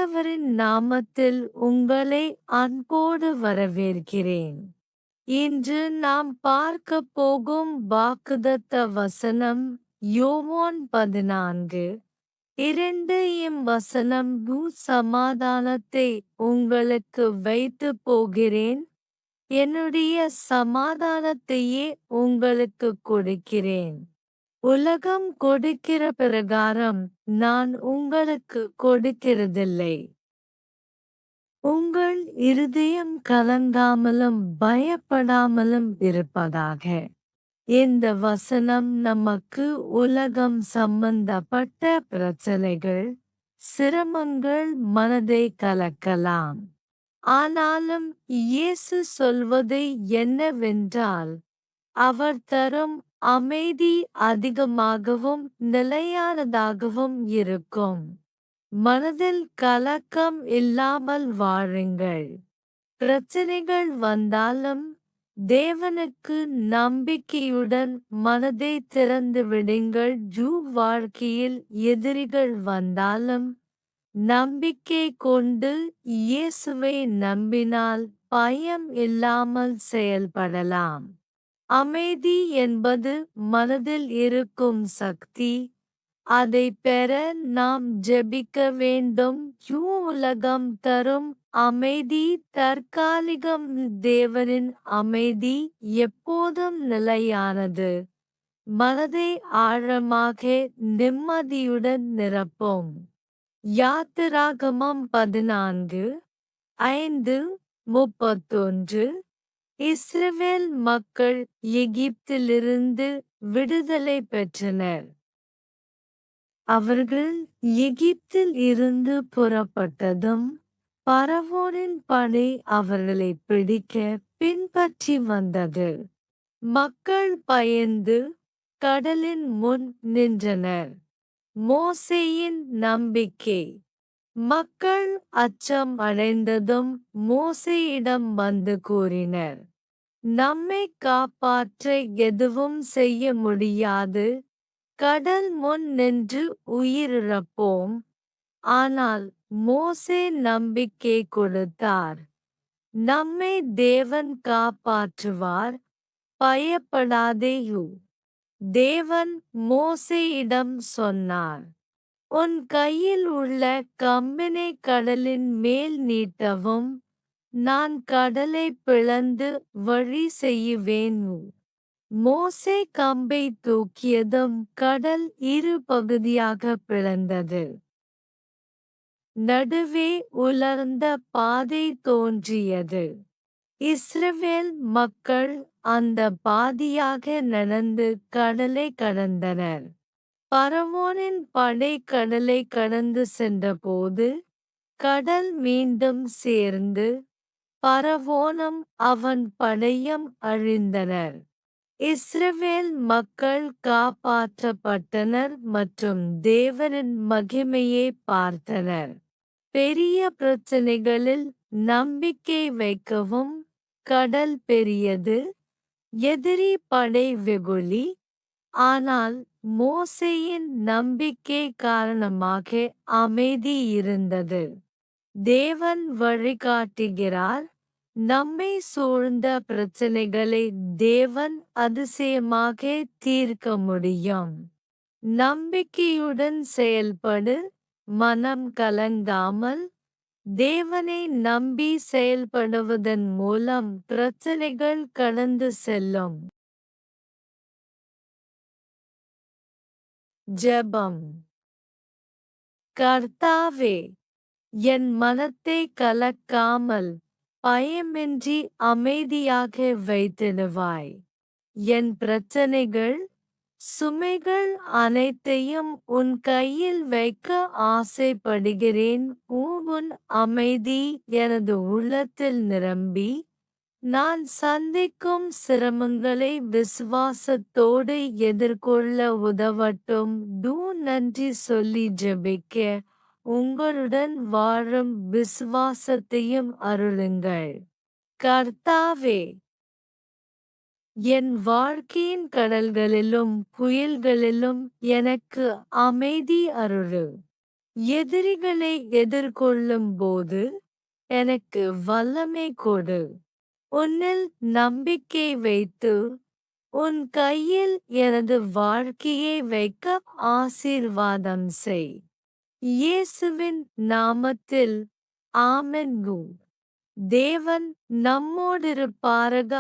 ஆண்டவரின் நாமத்தில் உங்களை அன்போடு வரவேற்கிறேன். இன்று நாம் பார்க்கப் போகும் வாக்குதத்த வசனம் யோவான் 14:2 வசனம் சமாதானத்தை உங்களுக்கு வைத்துப் போகிறேன், என்னுடைய சமாதானத்தையே உங்களுக்குக் கொடுக்கிறேன். உலகம் கொடுக்கிற பிரகாரம் நான் உங்களுக்குக் கொடுக்கிறதில்லை. உங்கள் இருதயம் கலங்காமலும் பயப்படாமலும் இருப்பதாக. இந்த வசனம் நமக்கு உலகம் சம்பந்தப்பட்ட பிரச்சனைகள், சிரமங்கள் மனதை கலக்கலாம். ஆனாலும் இயேசு சொல்வது என்னவென்றால், அவர் தரும் அமைதி அதிகமாகவும் நிலையானதாகவும் இருக்கும். மனதில் கலக்கம் இல்லாமல் வாழுங்கள். பிரச்சனைகள் வந்தாலும் தேவனுக்கு நம்பிக்கையுடன் மனதை திறந்து விடுங்கள். வாழ்க்கையில் எதிரிகள் வந்தாலும் நம்பிக்கை கொண்டு இயேசுவை நம்பினால் பயம் இல்லாமல் செயல்படலாம். அமைதி என்பது மனதில் இருக்கும் சக்தி. அதை பெற நாம் ஜெபிக்க வேண்டும். உலகம் தரும் அமைதி தற்காலிகம், தேவனின் அமைதி எப்போதும் நிலையானது. மனதை ஆழமாக நிம்மதியுடன் நிரப்பும். யாத்திராகமம் 14:5-31. இஸ்ரவேல் மக்கள் எகிப்திலிருந்து விடுதலை பெற்றனர். அவர்கள் எகிப்தில் இருந்து புறப்பட்டதும் பார்வோனின் படை அவர்களை பிடிக்க பின்பற்றி வந்தது. மக்கள் பயந்து கடலின் முன் நின்றனர். மோசேயின் நம்பிக்கை. மக்கள் அச்சம் அடைந்ததும் மோசேயிடம் வந்து கூறினர், நம்மை காப்பாற்ற எதுவும் செய்ய முடியாது. கடல் முன் நின்று உயிரிழப்போம். ஆனால் மோசே நம்பிக்கை கொடுத்தார். நம்மை தேவன் காப்பாற்றுவார், பயப்படாதே. தேவன் மோசேயிடம் சொன்னார், உன் கையில் உள்ள கம்பினை கடலின் மேல் நீட்டவும், நான் கடலை பிளந்து வழி செய்வேன். மோசே கம்பை தூக்கியதும் கடல் இரு பகுதியாக பிளந்தது. நடுவே உலர்ந்த பாதை தோன்றியது. இஸ்ரவேல் மக்கள் அந்த பாதையாக நடந்து கடலை கடந்தனர். பார்வோனின் படை கடலை கடந்து சென்றபோது கடல் மீண்டும் சேர்ந்து பார்வோனும் அவன் படையும் அழிந்தனர். இஸ்ரவேல் மக்கள் காப்பாற்றப்பட்டனர் மற்றும் தேவனின் மகிமையை பார்த்தனர். பெரிய பிரச்சனைகளில் நம்பிக்கை வைக்கவும். கடல் பெரியது, எதிரி படை வெகுளி. ஆனால் மோசேயின் நம்பிக்கை காரணமாக அமைதி இருந்தது. தேவன் வழிகாட்டுகிறார். நம்மை சூழ்ந்த பிரச்சனைகளை தேவன் அதிசயமாக தீர்க்க முடியும். நம்பிக்கையுடன் செயல்படு. மனம் கலங்காமல் தேவனை நம்பி செயல்படுவதன் மூலம் பிரச்சனைகள் கடந்து செல்லும். ஜெபம். கர்த்தாவே, என் மனத்தை கலக்காமல் பயமின்றி அமைதியாக வைத்திடுவாய். என் பிரச்சனைகள், சுமைகள் அனைத்தையும் உன் கையில் வைக்க ஆசைப்படுகிறேன். உன் அமைதி எனது உள்ளத்தில் நிரம்பி நான் சந்திக்கும் சிரமங்களை விசுவாசத்தோடு எதிர்கொள்ள உதவட்டும். நன்றி சொல்லி ஜெபிக்க உங்களுடன் வாழும் விசுவாசத்தையும் அருளுங்கள். கர்த்தாவே, என் வாழ்க்கையின் கடல்களிலும் புயல்களிலும் எனக்கு அமைதி அருளு. எதிரிகளை எதிர்கொள்ளும் போது எனக்கு வல்லமை கொடு. உன்னில் நம்பிக்கை வைத்து உன் கையில் எனது வாழ்க்கையை வைக்க ஆசீர்வாதம் செய். இயேசுவின் நாமத்தில் ஆமென். தேவன் நம்மோடிருப்பாராக.